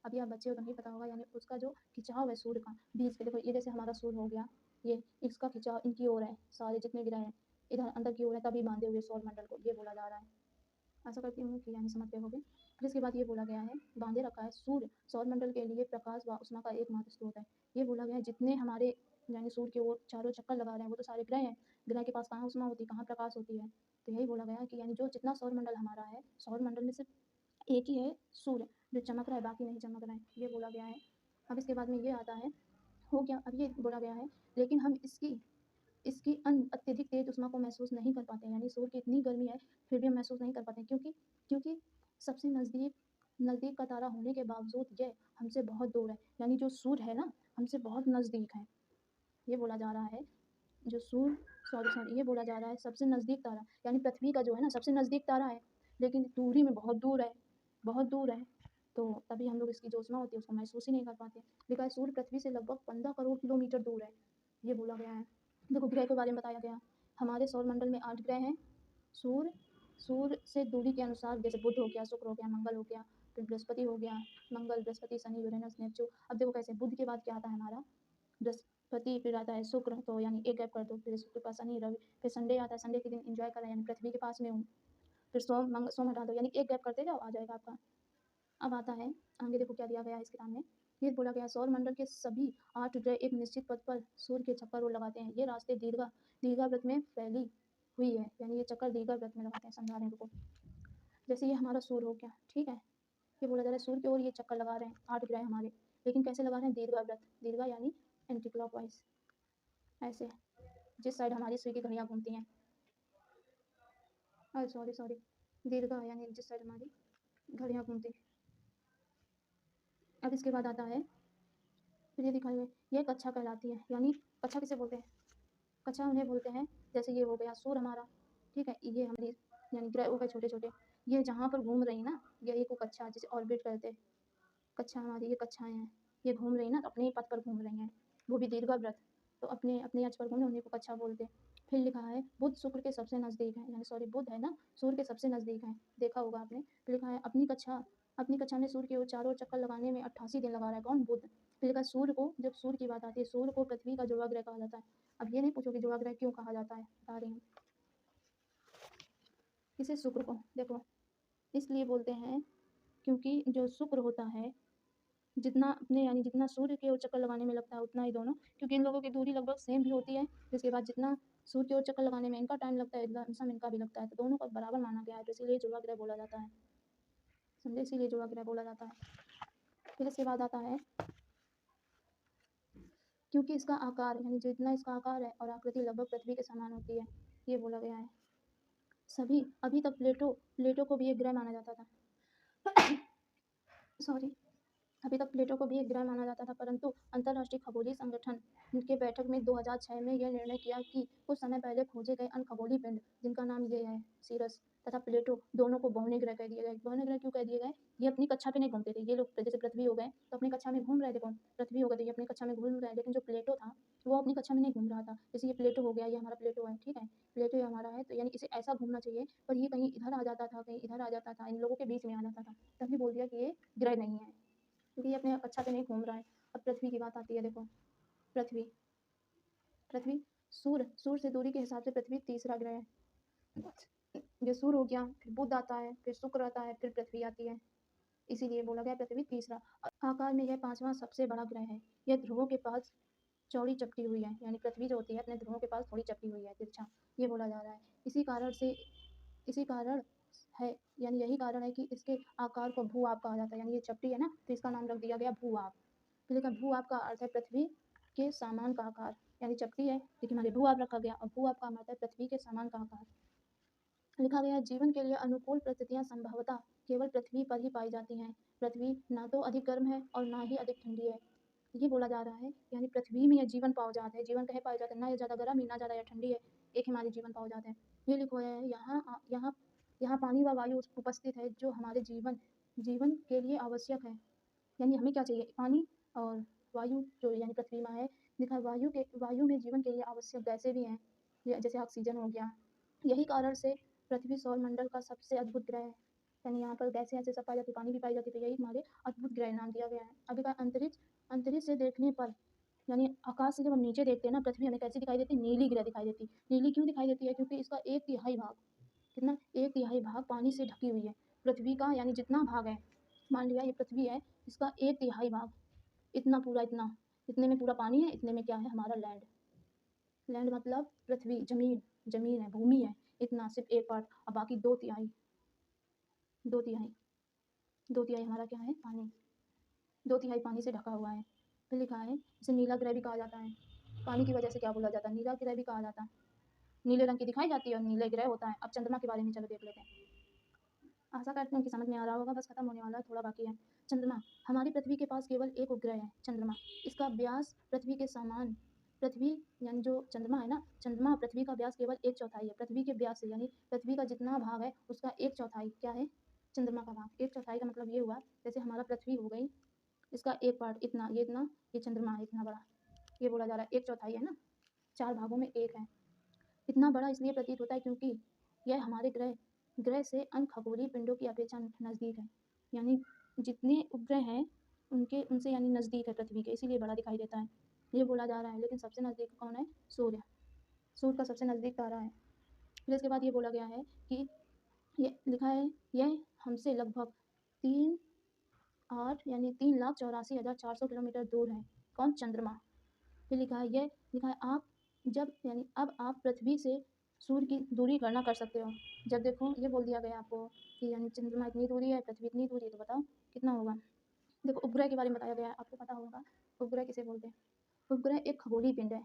अभी आप बच्चे हो तो नहीं पता होगा, यानी उसका जो खिंचाव है सूर्य का बीच के, देखो ये जैसे हमारा सूर्य हो गया, ये इसका खिंचाव इनकी ओर है, सारे जितने ग्रह हैं इधर अंदर की ओर है, तभी बांधे हुए सौरमंडल को, ये बोला जा रहा है। आशा करती हूँ कि यानी समझ गए होगे। फिर इसके बाद ये बोला गया है बांधे रखा है सूर्य सौरमंडल के लिए प्रकाश व उष्मा का एकमात्र स्रोत है। ये बोला गया है जितने हमारे यानी सूर्य की ओर चारों चक्कर लगा रहे हैं वो तो सारे ग्रह हैं, ग्रह के पास कहाँ उष्मा होती है, कहाँ प्रकाश होती है। तो यही बोला गया कि यानी जो जितना सौरमंडल हमारा है, सौरमंडल में सिर्फ एक ही है सूर्य जो चमक रहा है, बाकी नहीं चमक रहा है, ये बोला गया है। अब इसके बाद में ये आता है हो गया, अब ये बोला गया है लेकिन हम इसकी इसकी अत्यधिक तेज उष्मा को महसूस नहीं कर पाते, यानी सूर्य की इतनी गर्मी है फिर भी हम महसूस नहीं कर पाते, क्योंकि सबसे नज़दीक का तारा होने के बावजूद यह हमसे बहुत दूर है, यानी जो सूर्य है ना हमसे बहुत नज़दीक है। ये बोला जा रहा है जो सूर्य सॉरी ये बोला जा रहा है सबसे नज़दीक तारा यानी पृथ्वी का जो है ना सबसे नज़दीक तारा है, लेकिन दूरी में बहुत दूर है, बहुत दूर है। तो तभी हम लोग इसकी जो उष्मा होती है उसको महसूस ही नहीं कर पाते। लिखा है सूर्य पृथ्वी से लगभग 15 करोड़ किलोमीटर दूर है, ये बोला गया है। देखो ग्रह के बारे में बताया गया, हमारे सौरमंडल में 8 ग्रह हैं। सूर्य सूर्य से दूरी के अनुसार जैसे बुध हो गया, शुक्र हो गया, मंगल हो गया, फिर बृहस्पति हो गया, मंगल बृहस्पति शनि यूरेनस नेपच्यून। अब देखो कैसे बुध के बाद क्या आता है हमारा बृहस्पति, फिर आता है शुक्र, तो यानी एक गैप कर दो, फिर शुक्र के पास शनि रवि, फिर संडे आता है, संडे के दिन एंजॉय करें यानी पृथ्वी के पास में हूँ, फिर सोम हटा दो, यानी एक गैप करते जाओ आ जाएगा आपका। अब आता है आगे, देखो क्या दिया गया है इस किताब में। ये बोला गया सौरमंडल के सभी 8 ग्रह एक निश्चित पथ पर सूर्य के चक्कर और लगाते हैं। ये रास्ते दीर्घावृत्त में फैली हुई है, यानी ये चक्कर दीर्घावृत्त में लगाते हैं। समझा रहे हैं रुको, जैसे ये हमारा सूर्य हो गया, ठीक है, ये बोला जा रहा है सूर्य की ओर ये चक्कर लगा रहे हैं 8 ग्रह हमारे, लेकिन कैसे लगा रहे हैं दीर्घावृत्त, दीर्घा यानी एंटी क्लॉकवाइज, ऐसे जिस साइड हमारी सूर्य की घड़ियाँ घूमती हैं, सॉरी दीर्घा यानी जिस साइड हमारी घड़ियाँ घूमती। अब इसके बाद आता है फिर ये दिखाई हुई ये कक्षा कहलाती है, यानी कक्षा किसे बोलते हैं, कक्षा उन्हें बोलते हैं जैसे ये हो गया सूर्य हमारा, ठीक है, ये हमारी यानी ग्रह हो गए छोटे छोटे, ये जहाँ पर घूम रही ना ये को कक्षा जैसे ऑर्बिट करते, कक्षा हमारी ये कक्षाएं हैं, ये घूम रही ना अपने पथ पर घूम रही हैं, वो भी दीर्घावृत्त, तो अपने अपने अक्ष पर घूम उन्हीं को कक्षा बोलते हैं। फिर लिखा है बुध शुक्र के सबसे नज़दीक है, यानी सॉरी बुध है ना सूर्य के सबसे नज़दीक है, देखा होगा आपने। फिर लिखा है अपनी कक्षा में सूर्य के चारों चक्कर लगाने में 88 दिन लगा रहा है, कौन बुध। फिर लिखा सूर्य को, जब सूर्य की बात आती है सूर्य को पृथ्वी का जुड़वा ग्रह कहा जाता है। अब ये नहीं पूछो कि जुड़वा ग्रह क्यों कहा जाता है, बता रही हूँ। किसे, शुक्र को, देखो इसलिए बोलते हैं क्योंकि जो शुक्र होता है जितना अपने यानी जितना सूर्य के ओर चक्कर लगाने में लगता है उतना ही दोनों, क्योंकि इन लोगों की दूरी लगभग सेम भी होती है, जिसके बाद जितना सूर्य की ओर चक्कर लगाने में इनका टाइम लगता है इतना इनका भी लगता है, तो दोनों को बराबर माना गया है, तो इसीलिए जुड़वा ग्रह बोला जाता है, समझे, इसीलिए जुड़वा ग्रह बोला जाता है। फिर इसके बाद आता है क्योंकि इसका आकार यानी जितना इसका आकार है और आकृति लगभग पृथ्वी के समान होती है, ये बोला गया है। सभी अभी तक प्लेटो को भी एक ग्रह माना जाता था सॉरी अभी तक प्लेटो को भी एक ग्रह माना जाता था, परंतु अंतर्राष्ट्रीय खगोलीय संगठन के बैठक में 2006 में यह निर्णय किया कि कुछ समय पहले खोजे गए अन्य खगोलीय पिंड जिनका नाम ये है सीरस तथा प्लेटो दोनों को बहुने ग्रह कह दिए गए। बहुने ग्रह क्यों कह दिए गए, ये अपनी कक्षा पे नहीं घूमते थे, ये लोग जैसे पृथ्वी हो गए तो अपनी कक्षा में घूम रहे थे, कौन पृथ्वी हो गए तो ये अपनी कक्षा में घूम रहे हैं, लेकिन जो प्लेटो था वो अपनी कक्षा में नहीं घूम रहा था। जैसे ये प्लेटो हो गया, ये हमारा प्लेटो है, ठीक है, प्लेटो ये हमारा है, तो यानी इसे ऐसा घूमना चाहिए, पर ये कहीं इधर आ जाता था कहीं इधर आ जाता था, इन लोगों के बीच में आ जाता था, तभी बोल दिया कि ये ग्रह नहीं है, क्योंकि ये अपने कक्षा पे नहीं घूम रहा है। अब पृथ्वी की बात आती है, देखो पृथ्वी सूर्य से दूरी के हिसाब से पृथ्वी तीसरा ग्रह है। ये सूर्य हो गया, फिर बुध आता है, फिर शुक्र आता है, फिर पृथ्वी आती है, इसीलिए बोला गया पृथ्वी तीसरा। आकार में यह पांचवा सबसे बड़ा ग्रह है, यह ध्रुवों के पास चौड़ी चपटी हुई है, यानी पृथ्वी जो होती है अपने ध्रुवों के पास थोड़ी चपटी हुई है, तिरछा, ये बोला जा रहा है। इसी कारण है, यानी यही कारण है कि इसके आकार को भू-आप कहा जाता है। यानी ये चपटी है ना, तो इसका नाम रख दिया गया भू-आप। तो देखा भू-आप का अर्थ है पृथ्वी के सामान का आकार, यानी चपटी है लेकिन हमारे भू-आप रखा गया, और भू-आप का मतलब है पृथ्वी के सामान का आकार। लिखा गया है जीवन के लिए अनुकूल परिस्थितियां संभवतः केवल पृथ्वी पर ही पाई जाती हैं। पृथ्वी ना तो अधिक गर्म है और ना ही अधिक ठंडी है। ये बोला जा रहा है यानी पृथ्वी में यह जीवन पाओ जाते हैं, जीवन कहे पाए जाते हैं, ना ये ज़्यादा गर्म है ना ज़्यादा ठंडी है, एक हमारे जीवन पाओ जाते हैं। ये लिखा है यहाँ पानी व वायु उपस्थित है जो हमारे जीवन जीवन के लिए आवश्यक है। यानी हमें क्या चाहिए, पानी और वायु जो यानी पृथ्वी में है। लिखा है वायु में जीवन के लिए आवश्यक गैसें भी हैं, जैसे ऑक्सीजन हो गया। यही कारण से पृथ्वी सौरमंडल का सबसे अद्भुत ग्रह है। यानी यहाँ पर गैसें ऐसे सब पाई जाती, पानी भी पाई जाती, तो यही हमारे अद्भुत ग्रह नाम दिया गया है। अभी का अंतरिक्ष अंतरिक्ष से देखने पर यानी आकाश से जब हम नीचे देखते हैं ना, पृथ्वी हमें कैसी दिखाई देती है, नीली ग्रह दिखाई देती। नीली क्यों दिखाई देती है, क्योंकि इसका एक तिहाई भाग, कितना, एक तिहाई भाग पानी से ढकी हुई है। पृथ्वी का यानी जितना भाग है, मान लिया ये पृथ्वी है, इसका एक तिहाई भाग, इतना पूरा, इतने में पूरा पानी है, इतने में क्या है हमारा लैंड। लैंड मतलब पृथ्वी, जमीन, जमीन है, भूमि है, इतना सिर्फ एक पार्ट, और बाकी दो तिहाई, दो तिहाई, दो तिहाई हमारा क्या है, पानी, दो तिहाई पानी से ढका हुआ है। फिर लिखा है इसे नीला ग्रह भी कहा जाता है। पानी की वजह से क्या बोला जाता है, नीला ग्रह भी कहा जाता है। नीले रंग की दिखाई जाती है और नीले ग्रह होता है। अब चंद्रमा के बारे में चलो देख लेते हैं। आशा करते हैं कि समझ में आ रहा होगा, बस खत्म होने वाला है, थोड़ा बाकी है। चंद्रमा, हमारी पृथ्वी के पास केवल एक उपग्रह है, चंद्रमा। इसका व्यास पृथ्वी के समान, पृथ्वी यानी जो चंद्रमा है ना, चंद्रमा पृथ्वी का व्यास केवल एक चौथाई है। पृथ्वी के व्यास से यानी पृथ्वी का जितना भाग है उसका एक चौथाई क्या है, चंद्रमा का भाग। एक चौथाई का मतलब ये हुआ, जैसे हमारा पृथ्वी हो गई, इसका एक पार्ट इतना, ये चंद्रमा है इतना बड़ा, ये बोला जा रहा है एक चौथाई है ना, चार भागों में एक है। इतना बड़ा इसलिए प्रतीत होता है क्योंकि यह हमारे ग्रह ग्रह से अन्य खगोलीय पिंडों की अपेक्षा नज़दीक है। यानी जितने उपग्रह हैं उनसे यानी नज़दीक है पृथ्वी के, इसीलिए बड़ा दिखाई देता है, ये बोला जा रहा है। लेकिन सबसे नज़दीक कौन है, सूर्य। सूर्य का सबसे नज़दीक तारा है। फिर इसके बाद ये बोला गया है कि ये लिखा है यह हमसे लगभग 3,84,400 किलोमीटर दूर है। कौन, चंद्रमा। फिर लिखा है आप जब यानी अब आप पृथ्वी से सूर्य की दूरी गणना कर सकते हो। जब देखो ये बोल दिया गया आपको कि यानी चंद्रमा इतनी दूरी है, पृथ्वी इतनी दूरी है, तो बताओ कितना होगा। देखो उपग्रह के बारे में बताया गया है, आपको पता होगा उपग्रह किसे बोलते हैं। उपग्रह एक खगोलीय पिंड है।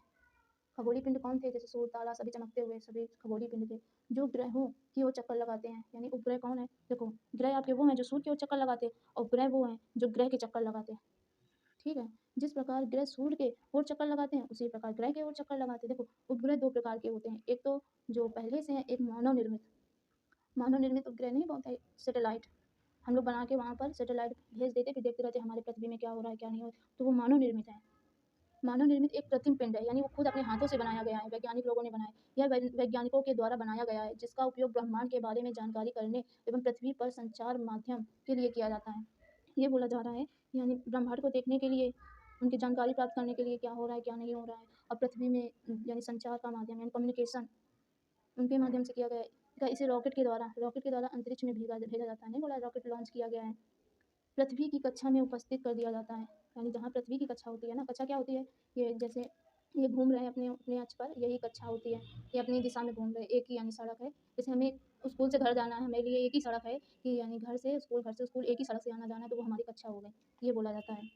खगोलीय पिंड कौन थे, जैसे सूर्य, तारा सभी चमकते हुए सभी खगोलीय पिंड थे जो ग्रहों की ओर चक्कर लगाते हैं। यानी उपग्रह कौन है, देखो ग्रह आपके वो हैं जो सूर्य की ओर चक्कर लगाते हैं, और ग्रह वो हैं जो ग्रह के चक्कर लगाते हैं। ठीक है, जिस प्रकार ग्रह सूर्य के ओर चक्कर लगाते हैं उसी प्रकार ग्रह के ओर चक्कर लगाते हैं। देखो उपग्रह दो प्रकार के होते हैं, एक तो जो पहले से हैं, एक मानव निर्मित उपग्रह नहीं बोलते, सैटेलाइट, हम लोग बना के वहाँ पर सैटेलाइट भेज देते, फिर देखते रहते हमारे पृथ्वी में क्या हो रहा है क्या नहीं हो रहा है, तो वो मानव निर्मित है। मानव निर्मित एक कृत्रिम पिंड है, यानी वो खुद अपने हाथों से बनाया गया है, वैज्ञानिक लोगों ने बनाया। यह वैज्ञानिकों के द्वारा बनाया गया है, जिसका उपयोग ब्रह्मांड के बारे में जानकारी करने एवं पृथ्वी पर संचार माध्यम के लिए किया जाता है। ये बोला जा रहा है यानी ब्रह्मांड को देखने के लिए, उनकी जानकारी प्राप्त करने के लिए क्या हो रहा है क्या नहीं हो रहा है, और पृथ्वी में यानी संचार का माध्यम यानी कम्युनिकेशन उनके माध्यम से किया गया है। इसे रॉकेट के द्वारा अंतरिक्ष में भेजा जाता है। नहीं बोला, रॉकेट लॉन्च किया गया है। पृथ्वी की कक्षा में उपस्थित कर दिया जाता है, यानी जहाँ पृथ्वी की कक्षा होती है ना, कक्षा क्या होती है, ये जैसे ये घूम रहे हैं अपने अपने अक्ष पर, यही कक्षा होती है। ये अपनी दिशा में घूम रहे हैं, एक ही यानी सड़क है। जैसे हमें स्कूल से घर जाना है, हमारे लिए एक ही सड़क है कि यानी घर से स्कूल एक ही सड़क से आना जाना है, तो वो हमारी कक्षा हो गई, ये बोला जाता है।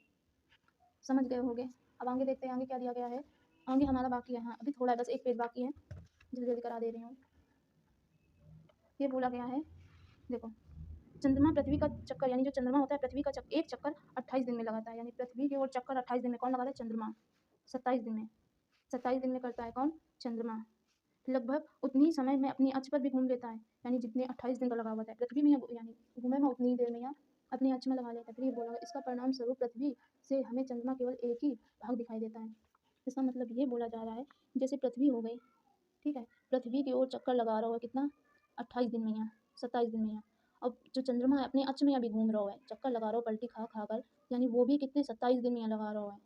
समझ गए होंगे। अब आगे देखते हैं आगे क्या दिया गया है। आगे हमारा बाकी है, हाँ अभी थोड़ा है, बस एक पेज बाकी है, जल्दी जल्दी करा दे रही हूँ। ये बोला गया है, देखो चंद्रमा पृथ्वी का चक्कर, यानी जो चंद्रमा होता है पृथ्वी का एक चक्कर 28 दिन में लगाता है। यानी पृथ्वी की ओर चक्कर 28 दिन में कौन लगाता है, चंद्रमा। 27 दिन में, 27 दिन में करता है कौन, चंद्रमा। लगभग उतनी समय में अपनी अक्ष पर भी घूम लेता है, यानी जितने 28 दिन का लगा हुआ था पृथ्वी में, यानी घूमेगा उतनी देर में या अपनी अक्ष में लगा लेता है। फिर ये बोला इसका परिणाम स्वरूप पृथ्वी से हमें चंद्रमा केवल एक ही भाग दिखाई देता है। इसका मतलब ये बोला जा रहा है जैसे पृथ्वी हो गई, ठीक है, पृथ्वी की ओर चक्कर लगा रहा हुआ कितना, 28 दिन में या 27 दिन में या। अब जो चंद्रमा है अपने अक्ष में अभी घूम रहा है, चक्कर लगा रहा हो पलटी खा खा कर, यानी वो भी कितने 27 दिन में लगा रहा है,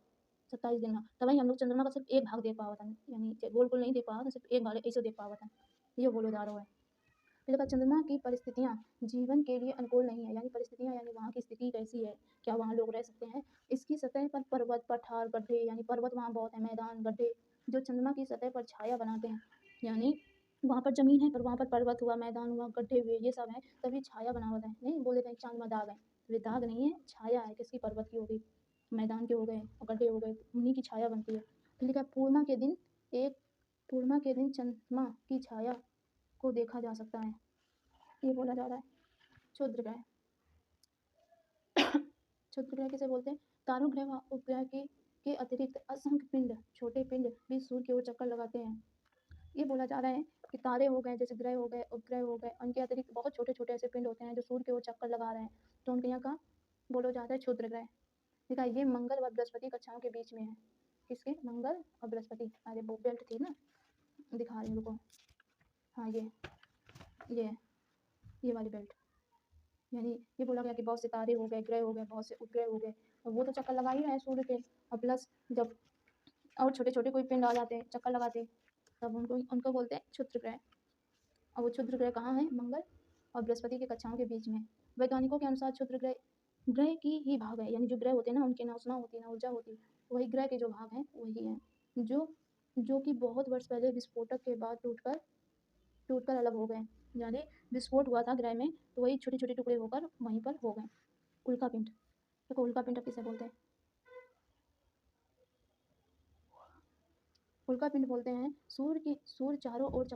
27 दिन में। तभी हम लोग चंद्रमा का सिर्फ एक भाग देख पावा था, यानी गोल गोल नहीं देख पावा था, सिर्फ एक भाग ऐसे देख पावा था, ये बोलो जा रहा है। फिर कहा चंद्रमा की परिस्थितियाँ जीवन के लिए अनुकूल नहीं है, यानी परिस्थितियाँ यानी वहाँ की स्थिति कैसी है, क्या वहाँ लोग रह सकते हैं। इसकी सतह पर पर्वत, पठार, गड्ढे, यानी पर्वत वहाँ बहुत है, मैदान, गड्ढे जो चंद्रमा की सतह पर छाया बनाते हैं, यानी वहाँ पर ज़मीन है, पर वहाँ पर पर्वत हुआ, मैदान हुआ, गड्ढे हुए, ये सब है, तभी छाया बना होता है। नहीं बोल देते हैं चाँद में दाग है, तो ये दाग नहीं है, छाया है, किसकी? पर्वत की हो गई, मैदान के हो गए और गड्ढे हो गए, उन्हीं की छाया बनती है। तो लिखा है एक पूर्णिमा के दिन चंद्रमा की छाया को देखा जा सकता है, ये बोला जा रहा है। क्षुद्र ग्रह, क्षुद्र ग्रह किसे बोलते हैं? तारों, ग्रह व उपग्रह के अतिरिक्त असंख्य पिंड, छोटे पिंड भी सूर्य की ओर चक्कर लगाते हैं। ये बोला जा रहा है कि तारे हो गए, जैसे ग्रह हो गए, उपग्रह हो गए, उनके अतिरिक्त बहुत छोटे-छोटे ऐसे पिंड होते हैं जो सूर्य की ओर चक्कर लगा रहे हैं, तो उनके यहाँ का बोला जाता है क्षुद्र ग्रह। देखा, ये मंगल व बृहस्पति कक्षाओं के बीच में है। किसके? मंगल और बृहस्पति। अरे वो बेल्ट थी ना, दिखा रही हूँ रुको। हाँ ये ये वाली बेल्ट, यानी ये बोला गया कि बहुत से तारे हो गए, ग्रह हो गए, बहुत से उपग्रह हो गए, और वो तो चक्कर लगा ही रहे हैं सूर्य के, और प्लस जब और छोटे-छोटे कोई पिंड आ जाते हैं, चक्कर लगाते, तब उनको उनको बोलते हैं क्षुद्र ग्रह। और वो क्षुद्र ग्रह कहाँ है? मंगल और बृहस्पति की कक्षाओं के बीच में। वैज्ञानिकों के अनुसार क्षुद्र ग्रह ग्रह की ही भाग है, यानी जो ग्रह होते हैं ना, उनकी ना उष्मा होती है ना ऊर्जा होती है, वही ग्रह के जो भाग हैं वही हैं, जो जो कि बहुत वर्ष पहले विस्फोटक के बाद टूटकर अलग हो गए। यानी विस्फोट हुआ था ग्रह में, तो वही छोटे-छोटे टुकड़े होकर वहीं पर हो गए। उल्का पिंड, देखो उल्का पिंड अब किसे बोलते हैं? उल्का पिंड बोलते हैं सूर्य के चारों ओर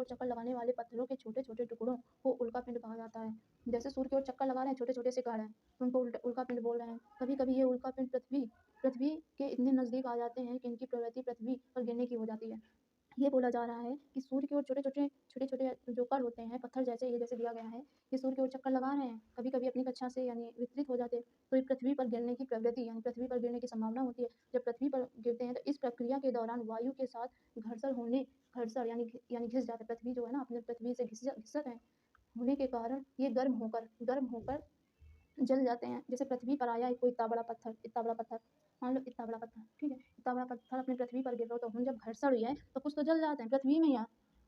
चक्कर लगाने वाले पत्थरों के छोटे-छोटे टुकड़ों को उल्का पिंड कहा जाता है। जैसे सूर्य की ओर चक्कर लगा रहे हैं छोटे-छोटे से कण हैं, तो उनको उल्का पिंड बोल रहे हैं। कभी-कभी ये उल्का पिंड पृथ्वी के इतने नज़दीक आ जाते हैं कि इनकी प्रवृत्ति पृथ्वी पर गिरने की हो जाती है। ये बोला जा रहा है कि सूर्य की ओर छोटे-छोटे जो कण होते हैं, पत्थर जैसे, ये जैसे दिया गया है, ये सूर्य की ओर चक्कर लगा रहे हैं, कभी-कभी अपनी कक्षा से यानी विचलित हो जाते हैं, तो ये पृथ्वी पर गिरने की प्रवृत्ति यानी पृथ्वी पर गिरने की संभावना होती है। जब पृथ्वी पर गिरते हैं, तो इस प्रक्रिया के दौरान वायु के साथ घर्षण यानी घिस जाते हैं। पृथ्वी जो है ना, अपने पृथ्वी से घिसट है, होने के कारण ये गर्म होकर जल जाते हैं। जैसे पृथ्वी पर आया कोई इतना बड़ा पत्थर, मान लो इतना बड़ा पत्थर, ठीक है? इतना बड़ा पत्थर अपनी पृथ्वी पर गिर रहा हो, तो हम जब घर्षण हुई है, तो कुछ तो जल जाते हैं पृथ्वी में या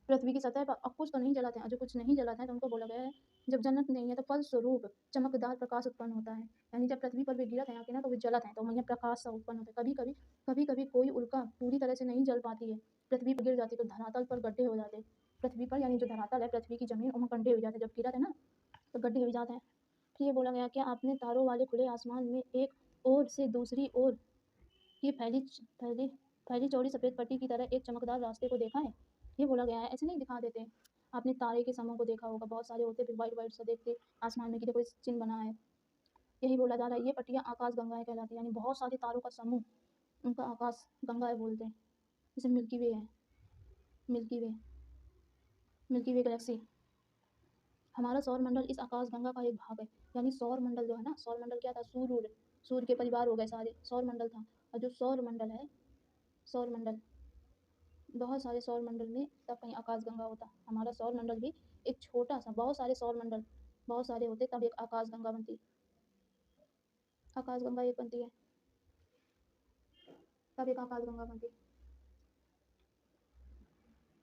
पृथ्वी की सतह पर, और कुछ तो नहीं जलाते हैं, और जो कुछ नहीं जलाते हैं, तो उनको बोला गया है, जब जन्नत नहीं है, तो फलस्वरूप चमकदार प्रकाश उत्पन्न होता है। यानी जब पृथ्वी पर भी गिरत है आके ना, तो वो जलत है, तो वहीं प्रकाश सा उत्पन्न होता है। कभी-कभी कोई उल्का पूरी तरह से नहीं जल पाती है, पृथ्वी पर गिर जाती है, तो धरातल पर गड्ढे हो जाते हैं। पृथ्वी पर यानी जो धरातल है, पृथ्वी की ज़मीन, वहाँ गड्ढे हो जाते हैं, जब गिरत है ना, तो गड्ढे हो जाते हैं। फिर ये बोला गया, क्या आपने तारों वाले खुले आसमान में एक ओर से दूसरी ओर की फैली फैली चौड़ी सफ़ेद पट्टी की तरह एक चमकदार रास्ते को देखा है? ये बोला गया है, ऐसे नहीं दिखा देते। आपने तारे के समूह को देखा होगा, बहुत सारे होते, फिर वाइट वाइट सा देखते आसमान में कि देखो इस चिन्ह बना है। यही बोला जा रहा है, ये पट्टियाँ आकाश गंगाएँ कहलाती हैं, यानी बहुत सारे तारों का समूह, उनका आकाश गंगाएँ बोलते हैं। जैसे मिल्की वे है, मिल्की वे मिल्की वे गैलेक्सी। हमारा सौर मंडल इस आकाश गंगा का एक भाग है। यानी सौर मंडल जो है ना, सौर मंडल क्या था? सूर्य के परिवार हो गए सारे, सौर मंडल था। और जो सौर मंडल है, सौर मंडल, बहुत सारे सौर मंडल में तब कहीं आकाश गंगा होता। हमारा सौर मंडल भी एक छोटा सा, बहुत सारे सौर मंडल, बहुत सारे होते, तब एक आकाश गंगा बनती। आकाश गंगा एक बनती है, तब एक आकाश गंगा बनती।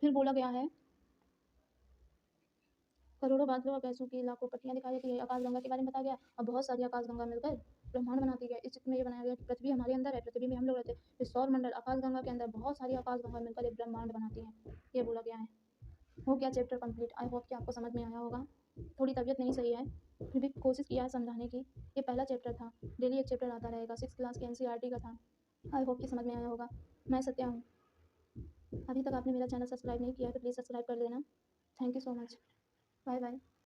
फिर बोला गया है, करोड़ों बादलों और गैसों की लाखों पट्टियाँ दिखाई देती है, आकाश गंगा के बारे में बताया गया, और बहुत सारी आकाश गंगा मिलकर ब्रह्मांड बनाती है। इस चित्र में ये बनाया गया कि पृथ्वी हमारे अंदर है, पृथ्वी में हम लोग रहते हैं, फिर सौर मंडल आकाश गंगा के अंदर बहुत सारी आकाश गंगा मिलकर एक ब्रह्मांड बनाती हैं, ये बोला गया है। हो गया चैप्टर कंप्लीट। आई होप कि आपको समझ में आया होगा। थोड़ी तबीयत नहीं सही है, फिर भी कोशिश किया है समझाने की। ये पहला चैप्टर था, डेली एक चैप्टर आता रहेगा, 6th क्लास के एनसीईआरटी का था। आई होप कि समझ में आया होगा। मैं सत्या हूँ। अभी तक आपने मेरा चैनल सब्सक्राइब नहीं किया है, तो प्लीज़ सब्सक्राइब कर देना। Thank you so much. Bye bye.